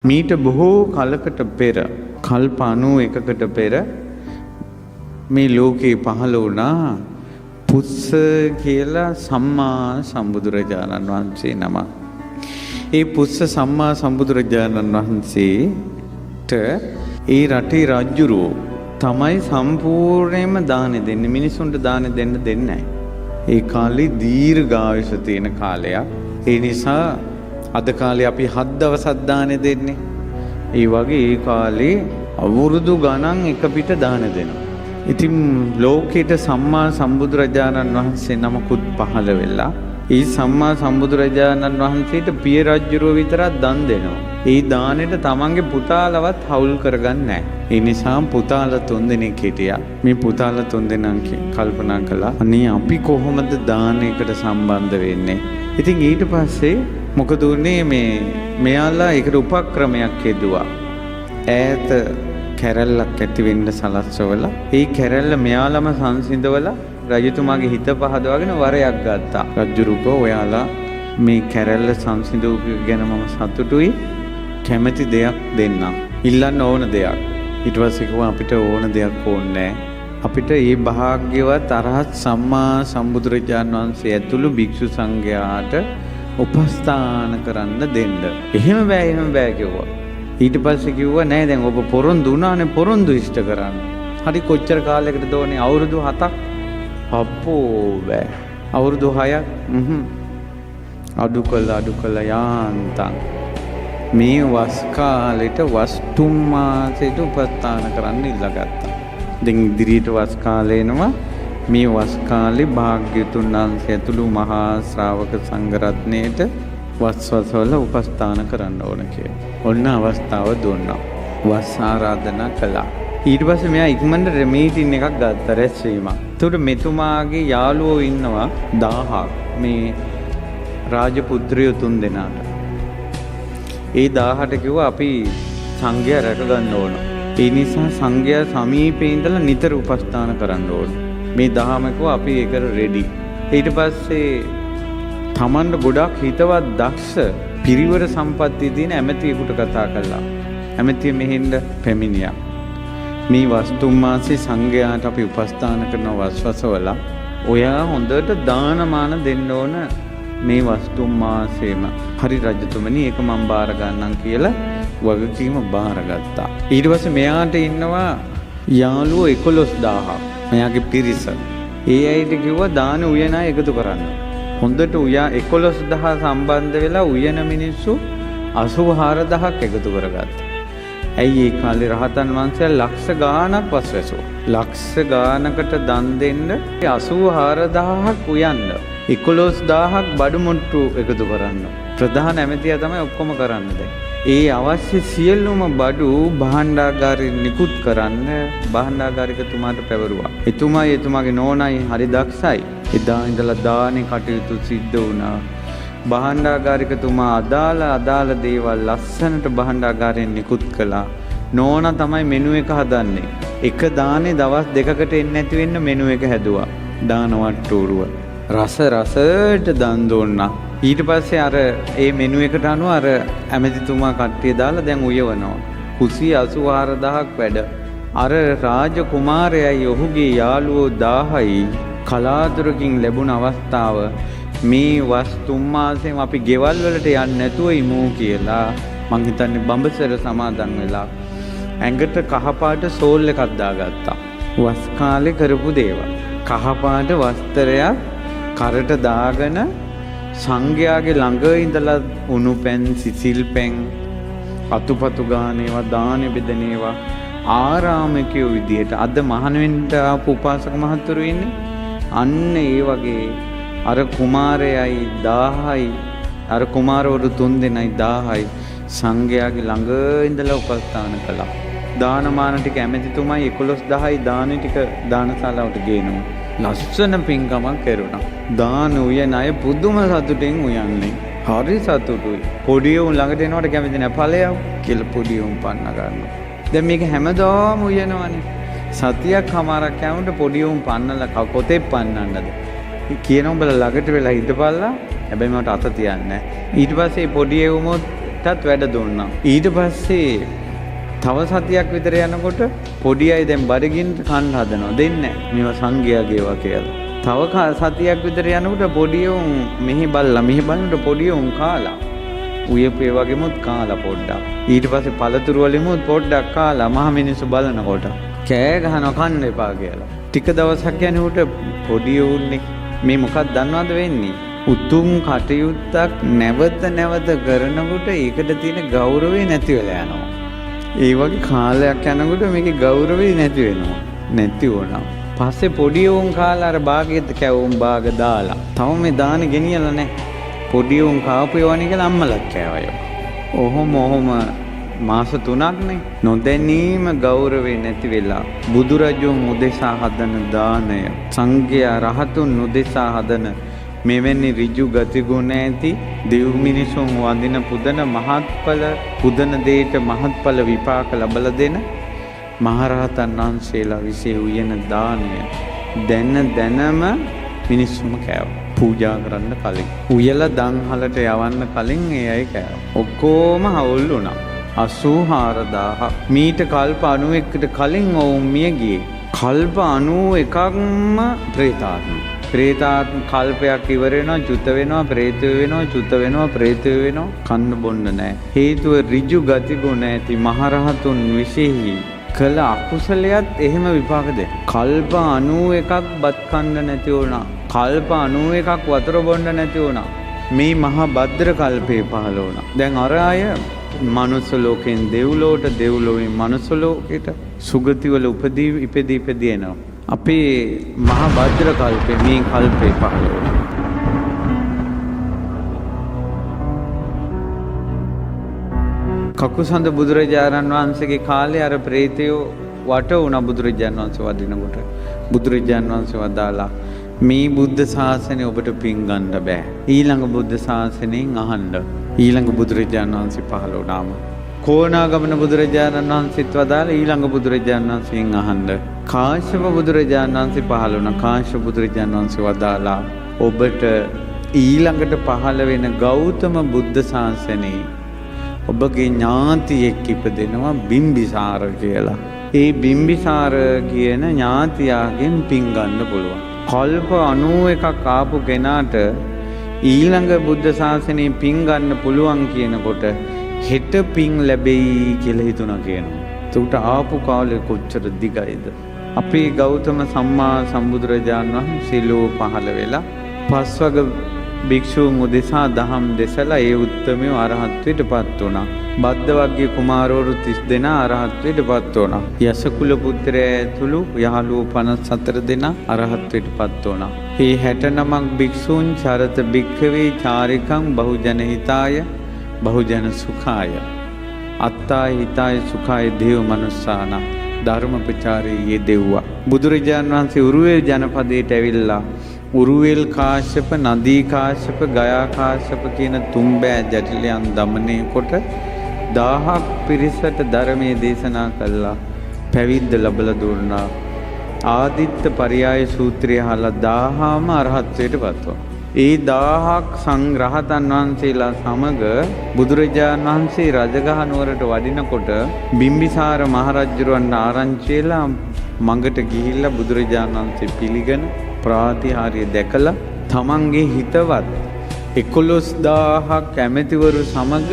මීට බොහෝ කලකට පෙර කල්ප 91කට පෙර මේ ලෝකේ පහළ වුණා පුස්ස කියලා සම්මා සම්බුදුරජාණන් වහන්සේ නම. ඒ පුස්ස සම්මා සම්බුදුරජාණන් වහන්සේට ඒ රටේ රජුරෝ තමයි සම්පූර්ණයෙන්ම දාන දෙන්නේ. මිනිසුන්ට දාන දෙන්න දෙන්නේ නැහැ. ඒ කාලේ දීර්ඝායුෂ තියෙන කාලයක්. ඒ නිසා අද කාලේ අපි 7 දවසක් දාන දෙන්නේ. ඒ වගේ ඒ කාලේ අවුරුදු ගණන් එක පිට දාන දෙනවා. ඉතින් ලෝකෙට සම්මා සම්බුදුරජාණන් වහන්සේ නමකුත් පහළ වෙලා ඒ සම්මා සම්බුදුරජාණන් වහන්සේට පිය රජුරෝ විතරක් දන් දෙනවා. ඒ දානෙට තමන්ගේ පුතාලවත් හවුල් කරගන්නේ නැහැ. ඒ නිසා පුතාලා 3 දෙනෙක් හිටියා. මේ පුතාලා 3 දෙනා කල්පනා කළා අනේ අපි කොහොමද දානයකට සම්බන්ධ වෙන්නේ? ඉතින් ඊට පස්සේ මොකද උනේ මෙයාලා ඒකට උපක්‍රමයක් යෙදුවා. ඈත කැරැල්ලක් ඇති වෙන්න සලස්වලා ඒ කැරැල්ල මෙයාලම සංසිඳවලා රජතුමාගේ හිත පහදවාගෙන වරයක් ගත්තා. රජුරුකෝ ඔයාලා මේ කැරැල්ල සංසිඳවපු ගැන මම සතුටුයි. කැමැති දෙයක් දෙන්නම්. ඉල්ලන්න ඕන දෙයක්. ඊට පස්සේ කිව්වා අපිට ඕන දෙයක් ඕනේ අපිට මේ භාග්‍යවත් අරහත් සම්මා සම්බුදුරජාණන් වහන්සේ ඇතුළු භික්ෂු සංඝයාට උපස්ථාන කරන්න දෙන්න. එහෙම බෑ කිව්වා. ඊට පස්සේ කිව්වා නෑ දැන් ඔබ පොරොන්දු වුණානේ පොරොන්දු ඉෂ්ට කරන්න. හරි කොච්චර කාලයකටද ඕනේ? අවුරුදු 7ක්. අප්පෝ බෑ. අවුරුදු 6ක්. අඩු කළා යාන්තම්. මේ වස් කාලෙට වස් 3 මාසෙට උපස්ථාන කරන්න ඉල්ලගත්තා. දැන් ඉදිරියට වස් කාලේ එනවා. මේ වස් කාලේ භාග්‍යතුන් වහන්සේ ඇතුළු මහා ශ්‍රාවක සංඝ රත්නයේට වස්වල උපස්ථාන කරන්න ඕන කියලා. ඔන්න අවස්ථාව දුන්නා. වස් ආරාධනා කළා. ඊට පස්සේ මෙයා ඉක්මනට මීටින් එකක් ගත්තා රැස්වීමක්. ඒකට මෙතුමාගේ යාළුවෝ ඉන්නවා 1000ක්. මේ රාජපුත්‍රයෝ 3 දෙනාට. ඒ 1000ට කිව්වා අපි සංඝයා රැක ගන්න ඕන. ඒ නිසා සංඝයා සමීපේ ඉඳලා නිතර උපස්ථාන කරන්න ඕන. මේ 1000ම කිව්වා අපි ඒකට රෙඩි. ඊට පස්සේ තමන්ට ගොඩක් හිතවත් දක්ෂ පිරිවර සම්පත්තිය තියෙන ඇමතියෙකුට කතා කළා. ඇමතිය මෙහෙන්න පැමිණියා. මේ වස්තුම් මාසේ සංඝයාට අපි උපස්ථාන කරන වස්වසවල ඔයා හොඳට දානමාන දෙන්න ඕන මේ වස්තුම් මාසෙම. හරි රජතුමනි ඒක මම බාර ගන්නම් කියලා වගකීම බාරගත්තා. ඊට පස්සේ මෙයාට ඉන්නවා යාළුවෝ 11000ක්. මෙයාගේ පිරිස. ඒ අයට කිව්වා දාන උයන එකතු කරන්න. හොඳට 11000 සම්බන්ධ වෙලා උයන මිනිස්සු 84000ක් එකතු කරගත්තා. ඇයි ඒ කාලේ රහතන් වහන්සේලා ලක්ෂ ගාණක් වස්වැසුවා. ලක්ෂ ගාණකට දන් දෙන්න 84000ක් උයන්න. 11000ක් බඩු මුට්ටු එකතු කරන්න. ප්‍රධාන ඇමතියා තමයි ඔක්කොම කරන්න දැන්. ඒ අවශ්‍ය සියලුම බඩු භාණ්ඩාගාරයෙන් නිකුත් කරන්න භාණ්ඩාගාරිකතුමාට පැවරුවා. එතුමාගේ නෝනයි හරි දක්ෂයි. එදා ඉඳලා දානේ කටයුතු සිද්ධ වුණා. භාණ්ඩාගාරිකතුමා අදාළ දේවල් ලස්සනට භාණ්ඩාගාරයෙන් නිකුත් කළා. නෝනා තමයි මෙනු එක හදන්නේ. එක දානේ දවස් 2කට එන්නේ නැති වෙන්න මෙනු එක හැදුවා. දාන වට්ටෝරුව. රසට දන් දුන්නා. ඊට පස්සේ අර ඒ මෙනු එකට අනුව අර ඇමතිතුමා කට්ටිය දාලා දැන් උයවනවා. කුසි 84000ක් වැඩ. අර රාජ කුමාරයයි ඔහුගේ යාළුවෝ 1000යි කලාතුරකින් ලැබුණ අවස්ථාව මේ වස් 3 මාසෙම අපි ගෙවල් වලට යන්නේ නැතුව ඉමු කියලා මං හිතන්නේ බඹසර සමාදන් වෙලා ඇඟට කහපාට සෝල් එකක් දාගත්තා. වස් කාලේ කරපු දේවල්. කහපාට වස්ත්‍රයක් කරට දාගෙන සංඝයාගේ ළඟ ඉඳලා උණු පැන් සිසිල් පැන් අතුපතු ගානේවා දාන බෙදනේවා ආරාමිකයෝ විදියට අද මහාන වෙන්න ආපු උපාසක මහතුරු ඉන්නේ. අන්න ඒ වගේ අර කුමාරයයි 1000යි අර කුමාරවරු 3 දෙනයි 1000යි සංඝයාගේ ළඟ ඉඳලා උපස්ථාන කළා. දානමාන ටික ඇමතිතුමයි 11000යි දාන ටික දානශාලාවට ගේනවා. ලස්සන පින්කමක් කරුණා. දාන උයන අය පුදුම සතුටින් උයන්නේ. හරි සතුටුයි. පොඩි උන් ළඟට එනකොට කැමති නැහැ ඵලයව කියලා පොඩි උන් පන්න ගන්නවා. දැන් මේක හැමදාම උයනවනේ. සතියක් හමාරක් යනකොට පොඩි උන් පන්නලා කොතේ පන්නන්නද? කියනවා උඹලා ළඟට වෙලා හිටපල්ලා. හැබැයි මට අත තියන්නේ නැහැ. ඊට පස්සේ පොඩි උමොත් පෙට්ටත් වැඩ දුන්නා. ඊට පස්සේ තව සතියක් විතර යනකොට පොඩි අය දැන් බඩගින්න කන්න හදනවා. දෙන්නේ නැහැ. මේවා සංඝයාගේ ඒවා කියලා. තව සතියක් විතර යනකොට පොඩි උන් මෙහි බලනකොට පොඩි උන් කාලා. උයපේ වගේමුත් කාලා පොඩ්ඩක්. ඊට පස්සේ පළතුරු වලිමුත් පොඩ්ඩක් කාලා මහ මිනිස්සු බලනකොට කෑ ගහනවා කන්න එපා කියලා. ටික දවසක් යනකොට පොඩි උන්නේ මේ මොකක්ද දන්නවද වෙන්නේ? උතුම් කටයුත්තක් නැවත කරනකොට ඒකට තියෙන ගෞරවය නැති වෙලා යනවා. ඒ වගේ කාලයක් යනකොට මේකේ ගෞරවය නැති වෙනවා. නැති වුණා. පස්සේ පොඩි උන් කාලා අර බාගෙත් කැවුම් බාග දාලා. තව මේ දාන ගෙනියලා නැහැ. පොඩි උන් කාපේවණි කියලා අම්මලක් කෑවයෝ. ඔහොම මාස 3ක්නේ නොදැනීම ගෞරවේ නැති වෙලා බුදුරජුන් උදෙසා හදන දානය සංඝයා රහතුන් උදෙසා හදන මෙවැනි ඍජු ගතිගුණ ඇති දෙව් මිනිසුන් වඳින පුදන මහත්ඵල පුදන දෙයට මහත්ඵල විපාක ලබලා දෙන මහරහතන් වහන්සේලා විසින් උයන දානය දැනම මිනිස්සුම කෑවා. පූජා කරන්න කලින් උයලා දන්හලට යවන්න කලින් ඒ අය කෑවා. ඔක්කොම හවුල් වුණා. 84000 මීට කල්ප 91කට කලින් ඔවුන් මිය ගියේ. කල්ප 91ක්ම ප්‍රේතාත්ම. ප්‍රේතාත්ම කල්පයක් ඉවර වෙනවා, චුත වෙනවා, ප්‍රේත වෙනවා, චුත වෙනවා, ප්‍රේත වෙනවා. කන්න බොන්න නැහැ. හේතුව ඍජු ගතිගුණ ඇති මහරහතුන් විශේෂයි. කළ අකුසලයක් එහෙම විපාක දෙන්න. කල්ප 91ක් බත් කන්න නැති වුණා. කල්ප 91ක් වතුර බොන්න නැති වුණා. මේ මහා භද්‍ර කල්පේ පහළ වුණා. දැන් අර අය මනුස්ස ලෝකෙන් දෙව්ලොවට, දෙව්ලොවෙන් මනුස්ස ලෝකෙට සුගතිවල ඉපදී එනවා. අපේ මහා භද්‍ර කල්පේ මේ කල්පේ පහළ වුණා. කකුසඳ බුදුරජාණන් වහන්සේගේ කාලේ අර ප්‍රේතයෝ වට වුණා බුදුරජාණන් වහන්සේ වදිනකොට. බුදුරජාණන් වහන්සේ වදාලා මේ බුද්ධ ශාසනය ඔබට පින් ගන්න බෑ. ඊළඟ බුද්ධ ශාසනයෙන් අහන්න. ඊළඟ බුදුරජාණන් වහන්සේ පහළ වුණාම කොණාගමන බුදුරජාණන් වහන්සේත් වදාලා ඊළඟ බුදුරජාණන් වහන්සේගෙන් අහන්න. කාශ්‍යප බුදුරජාණන් වහන්සේ පහළ වුණා. කාශ්‍යප බුදුරජාණන් වහන්සේ වදාලා ඔබට ඊළඟට පහළ වෙන ගෞතම බුද්ධ ශාසනයේ ඔබගේ ඥාතියෙක් ඉපදෙනවා බිම්බිසාර කියලා. ඒ බිම්බිසාර කියන ඥාතියාගෙන් පින් ගන්න පුළුවන්. කල්ප 91ක් ආපු කෙනාට ඊළඟ බුද්ධ ශාසනයේ පින් ගන්න පුළුවන් කියනකොට හෙට පින් ලැබෙයි කියලා හිතුණා කියනවා. ඒකට ආපු කාලේ කොච්චර දිගයිද? අපේ ගෞතම සම්මා සම්බුදුරජාණන් වහන්සේ ලෝ පහළ වෙලා පස්වග භික්ෂූන් උදෙසා දහම් දෙසලා ඒ උත්තමයෝ අරහත්ත්වයට පත් වුණා. බද්දවග්ගිය කුමාරවරු 30 දෙනා අරහත්ත්වයට පත් වුණා. යසකුල පුත්‍රය ඇතුළු යහළුවෝ 54 දෙනා අරහත්ත්වයට පත් වුණා. මේ 69ක් භික්ෂූන් චරත භික්ඛවේ චාරිකං බහුජන හිතාය බහුජන සුඛාය අත්තාය හිතාය සුඛාය දේව මනුස්සාන ධර්ම ප්‍රචාරයේ යෙදෙව්වා. බුදුරජාණන් වහන්සේ උරුවේ ජනපදයට ඇවිල්ලා උරුවෙල් කාශ්‍යප, නදී කාශ්‍යප, ගයා කාශ්‍යප කියන තුන්බෑ ජටිලයන් දමනය කොට 1000ක් පිරිසට ධර්මයේ දේශනා කළා. පැවිද්ද ලැබලා දුන්නා. ආදිත්ත පරියාය සූත්‍රය අහලා 1000ම අරහත්ත්වයට පත්වුණා. ඒ 1000ක් සංඝරහතන් වහන්සේලා සමග බුදුරජාණන් වහන්සේ රජගහ නුවරට වඩිනකොට බිම්බිසාර මහරජුරවන්ට ආරංචි වෙලා මඟට ගිහිල්ලා බුදුරජාණන් වහන්සේ පිළිගෙන ප්‍රාතිහාර්ය දැකලා තමන්ගේ හිතවත් 11000ක් ඇමතිවරු සමග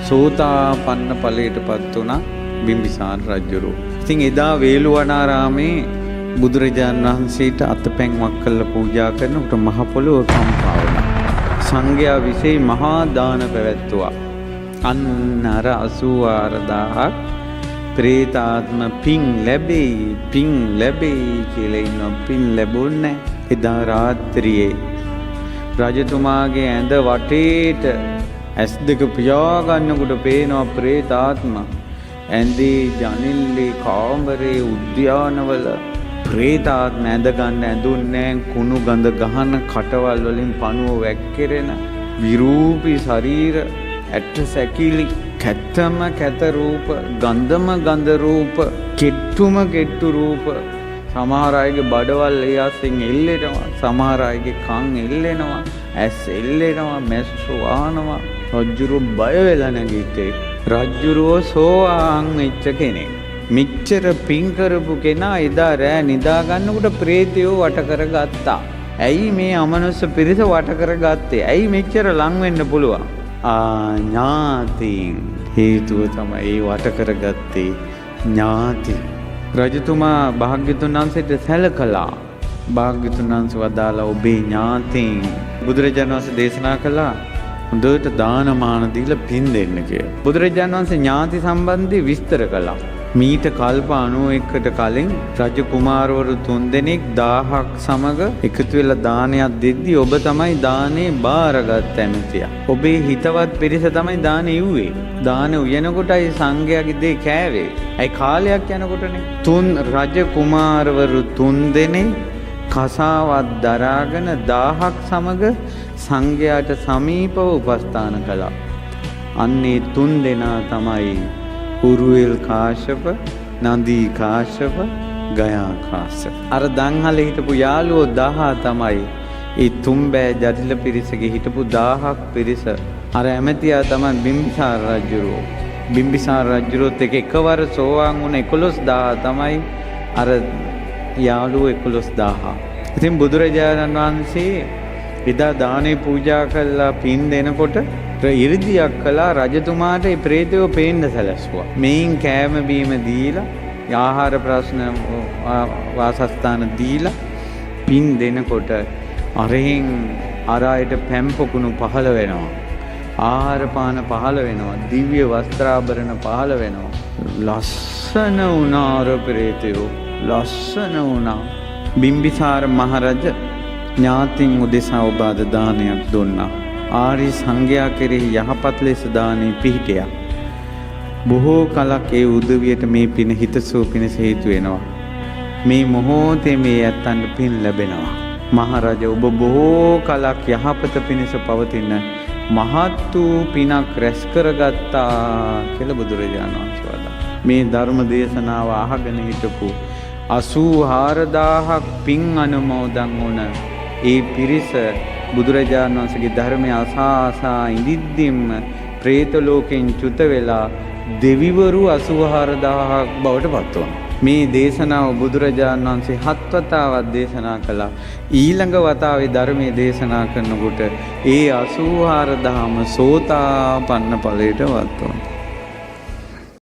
සෝතාපන්න ඵලයටපත් වුණා බිම්බිසාර රජුරු. ඉතින් එදා වේළුවනාරාමේ බුදුරජාණන් වහන්සේට අතපැන්වක් කළා පූජා කරනකොට මහ පොළොව කම්පා වුණා. සංඝයා විසින් මහා දාන පැවැත්තුවා. අන්න අර 84000ක් ප්‍රේතාත්ම පින් ලැබෙයි කියලා ඉන්නවා. පින් ලැබුණේ එදා රාත්‍රියේ රජතුමාගේ ඇඳ වටේට ඇස් දෙක පියාගන්නකොට පේනවා ප්‍රේතාත්ම. ඇඳේ ජනෙල්ලේ කාමරේ උද්‍යානවල ප්‍රේතාත්ම ඇඳ ගන්න ඇඳුන්නේ කුණු ගඳ ගහන කටවල් වලින් පණුව වැක්කිරෙන විරූපී ශරීර ඇට සැකිලි කැත්තම කැත රූප ගන්ධම ගන්ධ රූප කෙට්ටුම කෙට්ටු රූප. සමහර අයගේ බඩවල් ඒ ආසෙන් එල්ලෙනවා. සමහර අයගේ කන් එල්ලෙනවා. ඇස් එල්ලෙනවා. මැස්සු වහනවා. රජ්ජුරුව බය වෙලා නැගිට්ටේ. රජ්ජුරුව සෝවාන් වෙච්ච කෙනෙක්. මෙච්චර පින් කරපු කෙනා එදා රෑ නිදා ගන්නකොට ප්‍රේතයෝ වට කරගත්තා. ඇයි මේ අමනුෂ්‍ය පිරිස වට කරගත්තේ? ඇයි මෙච්චර ලං වෙන්න පුළුවන්? ඥාතීන් හේතුව තමයි වට කරගත්තේ. ඥාති රජතුමා භාග්‍යතුන් වහන්සේට සැලකලා භාග්‍යතුන් වහන්සේ වදාලා ඔබේ ඥාතීන් බුදුරජාණන් වහන්සේ දේශනා කළා හොඳට දානමාන දීලා පින් දෙන්න කියලා. බුදුරජාණන් වහන්සේ ඥාති සම්බන්ධයෙන් විස්තර කළා. මීට කල්ප 91කට කලින් රජ කුමාරවරු 3 දෙනෙක් 1000ක් සමග එකතු වෙලා දානයක් දෙද්දි ඔබ තමයි දානේ බාරගත් ඇමතියා. ඔබේ හිතවත් පිරිස තමයි දානේ ඉව්වේ. දානේ උයනකොටයි සංඝයාගේ දේ කෑවේ. ඇයි කාලයක් යනකොටනේ. 3 රජ කුමාරවරු 3 දෙනෙක් කසාවත් දරාගෙන 1000ක් සමග සංඝයාට සමීපව උපස්ථාන කළා. අන්නේ 3 දෙනා තමයි උරුවෙල් කාශ්‍යප, නන්දී කාශ්‍යප, ගයා කාශ්‍යප. අර දංහලේ හිටපු යාළුවෝ 1000 තමයි. ඒ තුම්බෑ ජටිල පිරිසගේ හිටපු 1000ක් පිරිස. අර ඇමතියා තමයි බිම්බිසාර රජුරෝ. බිම්බිසාර රජුරෝත් එකවර සෝවාන් වුණ 11000 තමයි අර යාළුවෝ 11000. ඉතින් බුදුරජාණන් වහන්සේ එදා දානේ පූජා කළා පින් දෙනකොට ඉරිදියක් කළා රජතුමාට ඒ ප්‍රේතයෝ පේන්න සැලැස්සුවා. මේන් කෑම බීම දීලා ආහාර ප්‍රශ්න වාසස්ථාන දීලා පින් දෙනකොට අරෙන් අර අයට පැම්පකුණු පහළ වෙනවා. ආහාර පාන පහළ වෙනවා. දිව්‍ය වස්ත්‍රාභරණ පහළ වෙනවා. ලස්සන වුණා අර ප්‍රේතයෝ. ලස්සන වුණා. බිම්බිසාර මහරජ ඥාතින් උදෙසා ඔබ අද දානයක් දුන්නා. ආරි සංඝයා කෙරෙහි යහපත් ලෙස දානේ පිහිටියා. බොහෝ කලක් ඒ උදවියට මේ පින හිතසුව පිණිස හේතු වෙනවා. මේ මොහොතේ මේ ඇත්තන්ට පින් ලැබෙනවා. මහරජා ඔබ බොහෝ කලක් යහපත පිණිස පවතින මහත් වූ පිනක් රැස් කරගත්තා කියලා බුදුරජාණන් වහන්සේ වදාළා. මේ ධර්ම දේශනාව අහගෙන හිටපු 84000ක් පින් අනුමෝදන් වුණ ඒ පිරිස බුදුරජාණන් වහන්සේගේ ධර්මය අසා ඉඳිද්දිම പ്രേත ලෝකෙන් චුත වෙලා දෙවිවරු 84000ක් බවට පත් වුණා. මේ දේශනාව බුදුරජාණන් වහන්සේ 7 වතාවක් දේශනා කළා. ඊළඟ වතාවේ ධර්මයේ දේශනා කරනකොට ඒ 84000ම සෝතාපන්න ඵලයට වත් වුණා.